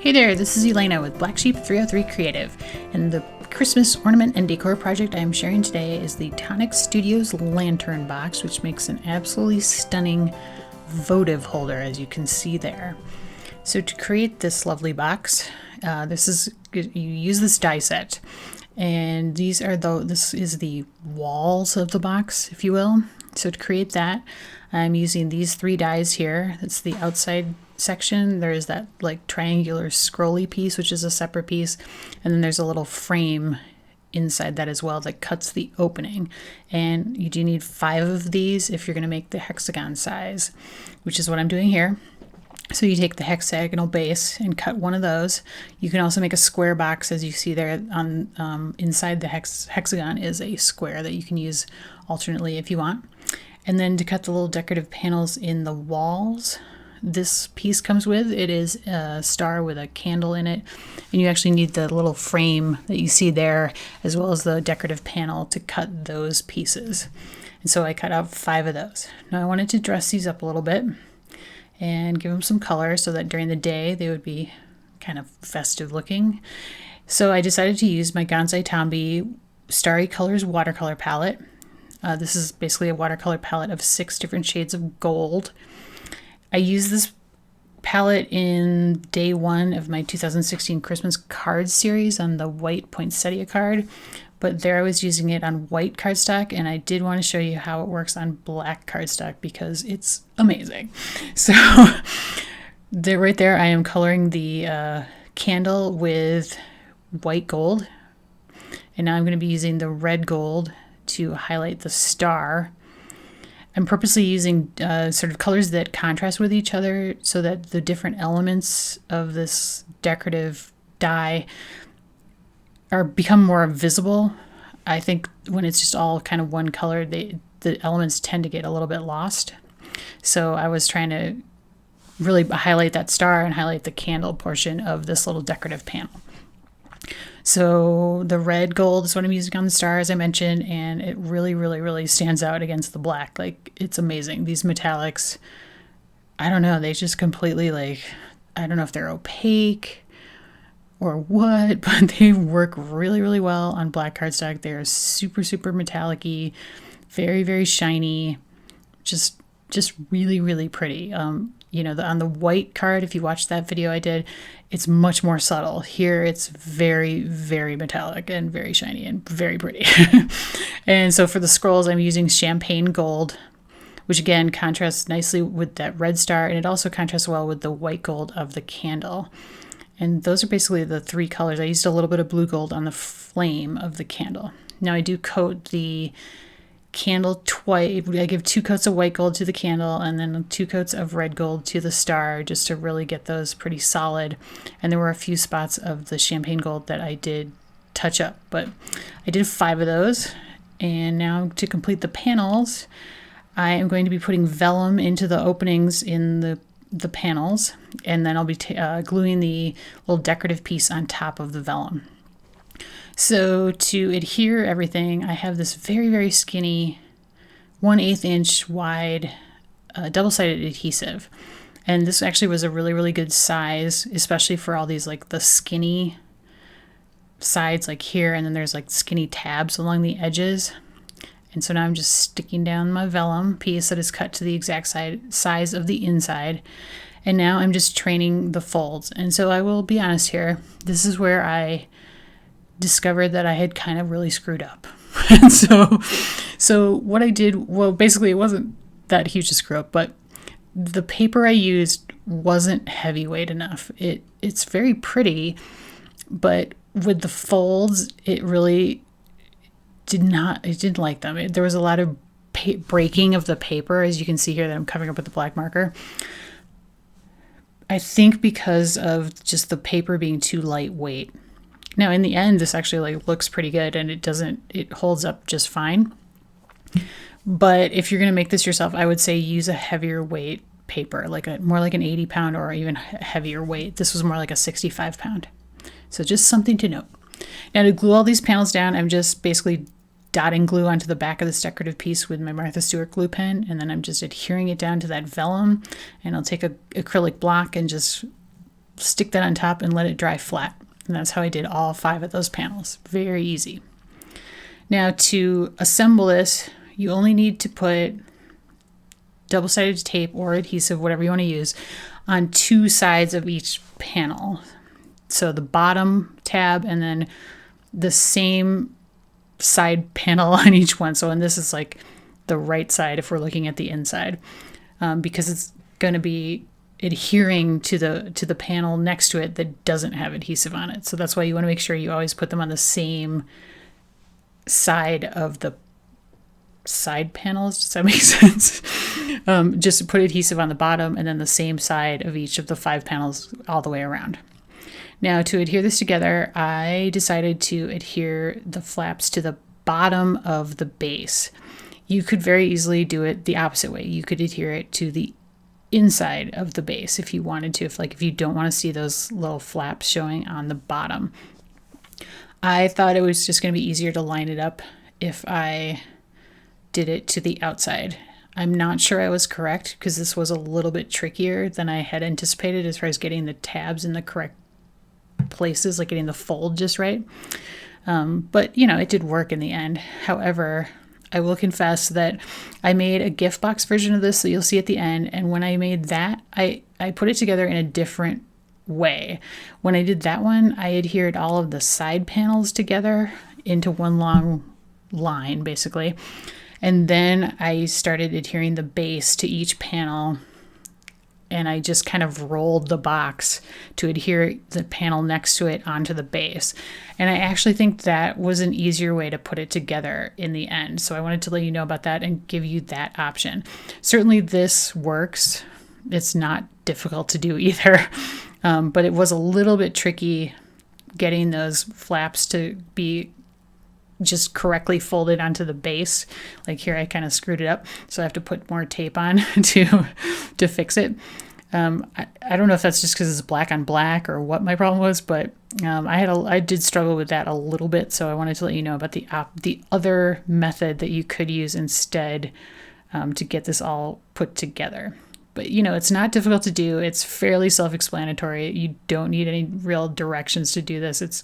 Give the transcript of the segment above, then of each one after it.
Hey there, this is Elena with Black Sheep 303 Creative, and the Christmas ornament and decor project I am sharing today is the Tonic Studios Lantern Box, which makes an absolutely stunning votive holder, as you can see there. So to create this lovely box, you use this die set, and this is the walls of the box, if you will. So to create that, I'm using these three dies here. That's the outside section. There's that like triangular scrolly piece, which is a separate piece, and then there's a little frame inside that as well that cuts the opening. And you do need 5 of these if you're going to make the hexagon size, which is what I'm doing here. So you take the hexagonal base and cut one of those. You can also make a square box, as you see there on inside the hexagon is a square that you can use alternately if you want. And then to cut the little decorative panels in the walls, this piece comes with, it is a star with a candle in it, and you actually need the little frame that you see there as well as the decorative panel to cut those pieces. And so I cut out 5 of those. Now I wanted to dress these up a little bit and give them some color so that during the day they would be kind of festive looking. So I decided to use my Gansai Tombi Starry Colors watercolor palette. This is basically a watercolor palette of 6 different shades of gold. I used this palette in day 1 of my 2016 Christmas card series on the white poinsettia card, but there I was using it on white cardstock, and I did want to show you how it works on black cardstock because it's amazing. So right there I am coloring the candle with white gold, and now I'm going to be using the red gold to highlight the star. I'm purposely using sort of colors that contrast with each other so that the different elements of this decorative die become more visible. I think when it's just all kind of one color, the elements tend to get a little bit lost. So I was trying to really highlight that star and highlight the candle portion of this little decorative panel. So the red gold is what I'm using on the star, as I mentioned, and it really, really, really stands out against the black. Like, it's amazing. These metallics, I don't know, they just completely, like, I don't know if they're opaque or what, but they work really, really well on black cardstock. They are super, super metallic-y, very, very shiny, just really, really pretty. You know, on the white card, if you watch that video I did, it's much more subtle. Here it's very, very metallic and very shiny and very pretty. And so for the scrolls, I'm using champagne gold, which again contrasts nicely with that red star, and it also contrasts well with the white gold of the candle. And those are basically the 3 colors. I used a little bit of blue gold on the flame of the candle. Now I do coat the candle twice. I give 2 coats of white gold to the candle and then 2 coats of red gold to the star, just to really get those pretty solid. And there were a few spots of the champagne gold that I did touch up, but I did 5 of those. And now to complete the panels, I am going to be putting vellum into the openings in the panels, and then I'll be gluing the little decorative piece on top of the vellum. So to adhere everything, I have this very, very skinny 1/8 inch wide double-sided adhesive. And this actually was a really, really good size, especially for all these like the skinny sides like here, and then there's like skinny tabs along the edges. And so now I'm just sticking down my vellum piece that is cut to the exact size of the inside. And now I'm just training the folds. And so I will be honest here, this is where I discovered that I had kind of really screwed up. And so what I did, well, basically it wasn't that huge a screw up, but the paper I used wasn't heavyweight enough. It's very pretty, but with the folds, it really didn't like them. There was a lot of breaking of the paper, as you can see here that I'm covering up with the black marker. I think because of just the paper being too lightweight. Now, in the end, this actually like looks pretty good, and it holds up just fine. But if you're going to make this yourself, I would say use a heavier weight paper, more like an 80 pound or even heavier weight. This was more like a 65 pound. So just something to note. Now to glue all these panels down, I'm just basically dotting glue onto the back of this decorative piece with my Martha Stewart glue pen, and then I'm just adhering it down to that vellum, and I'll take an acrylic block and just stick that on top and let it dry flat. And that's how I did all 5 of those panels. Very easy. Now to assemble this, you only need to put double-sided tape or adhesive, whatever you want to use, on 2 sides of each panel. So the bottom tab and then the same side panel on each one. So, and this is like the right side if we're looking at the inside, because it's going to be adhering to the panel next to it that doesn't have adhesive on it. So that's why you want to make sure you always put them on the same side of the side panels. Does that make sense? Just put adhesive on the bottom and then the same side of each of the 5 panels all the way around. Now to adhere this together, I decided to adhere the flaps to the bottom of the base. You could very easily do it the opposite way. You could adhere it to the inside of the base if you wanted to, if you don't want to see those little flaps showing on the bottom. I thought it was just going to be easier to line it up if I did it to the outside. I'm not sure I was correct because this was a little bit trickier than I had anticipated as far as getting the tabs in the correct places, like getting the fold just right. But it did work in the end. However, I will confess that I made a gift box version of this, so you'll see at the end. And when I made that, I put it together in a different way. When I did that one, I adhered all of the side panels together into one long line, basically. And then I started adhering the base to each panel, and I just kind of rolled the box to adhere the panel next to it onto the base. And I actually think that was an easier way to put it together in the end. So I wanted to let you know about that and give you that option. Certainly this works. It's not difficult to do either, but it was a little bit tricky getting those flaps to be just correctly folded onto the base. Like here, I kind of screwed it up, so I have to put more tape on to fix it. I don't know if that's just because it's black on black or what my problem was, but I did struggle with that a little bit. So I wanted to let you know about the other method that you could use instead to get this all put together. But it's not difficult to do. It's fairly self-explanatory. You don't need any real directions to do this. It's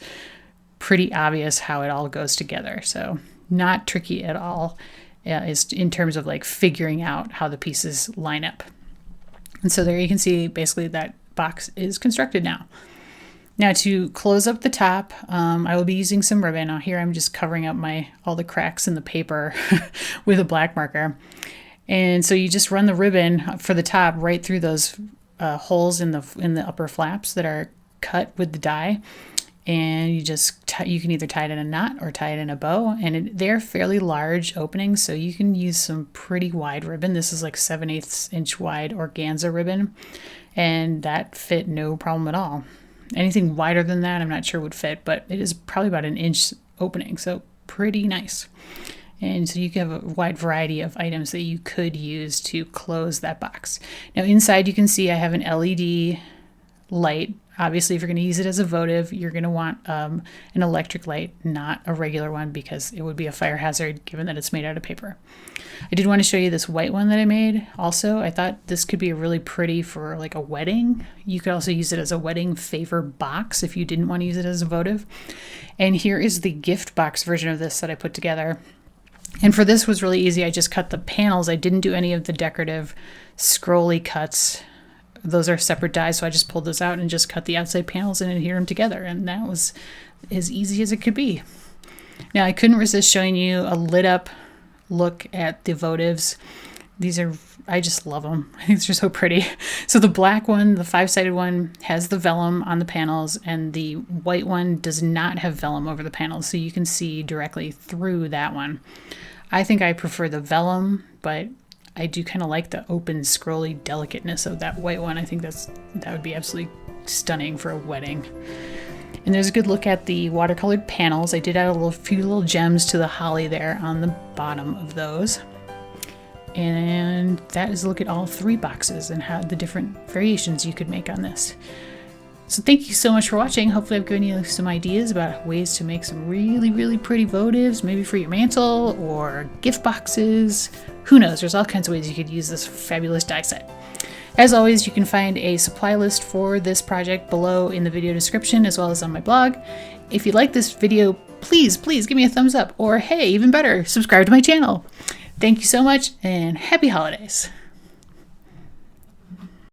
pretty obvious how it all goes together. So not tricky at all is in terms of figuring out how the pieces line up. And so there you can see basically that box is constructed now. Now to close up the top, I will be using some ribbon. Now here I'm just covering up all the cracks in the paper with a black marker. And so you just run the ribbon for the top right through those holes in the upper flaps that are cut with the die. And you can either tie it in a knot or tie it in a bow, and they're fairly large openings, so you can use some pretty wide ribbon. This is 7/8 inch wide organza ribbon, and that fit no problem at all. Anything wider than that I'm not sure would fit, but it is probably about an inch opening, so pretty nice. And so you can have a wide variety of items that you could use to close that box. Now inside you can see I have an LED light. Obviously, if you're going to use it as a votive, you're going to want an electric light, not a regular one, because it would be a fire hazard given that it's made out of paper. I did want to show you this white one that I made also. I thought this could be really pretty for a wedding. You could also use it as a wedding favor box if you didn't want to use it as a votive. And here is the gift box version of this that I put together. And for this was really easy. I just cut the panels. I didn't do any of the decorative scrolly cuts. Those are separate dies, so I just pulled those out and just cut the outside panels and adhere them together, and that was as easy as it could be. Now, I couldn't resist showing you a lit up look at the votives. I just love them. I think they're so pretty. So the black one, the 5-sided one, has the vellum on the panels, and the white one does not have vellum over the panels, so you can see directly through that one. I think I prefer the vellum, but I do kind of like the open, scrolly delicateness of that white one. I think that would be absolutely stunning for a wedding. And there's a good look at the watercolored panels. I did add a few little gems to the holly there on the bottom of those. And that is a look at all 3 boxes and how the different variations you could make on this. So thank you so much for watching. Hopefully I've given you some ideas about ways to make some really, really pretty votives, maybe for your mantle or gift boxes. Who knows? There's all kinds of ways you could use this fabulous die set. As always, you can find a supply list for this project below in the video description as well as on my blog. If you like this video, please give me a thumbs up, or hey, even better, subscribe to my channel. Thank you so much and happy holidays.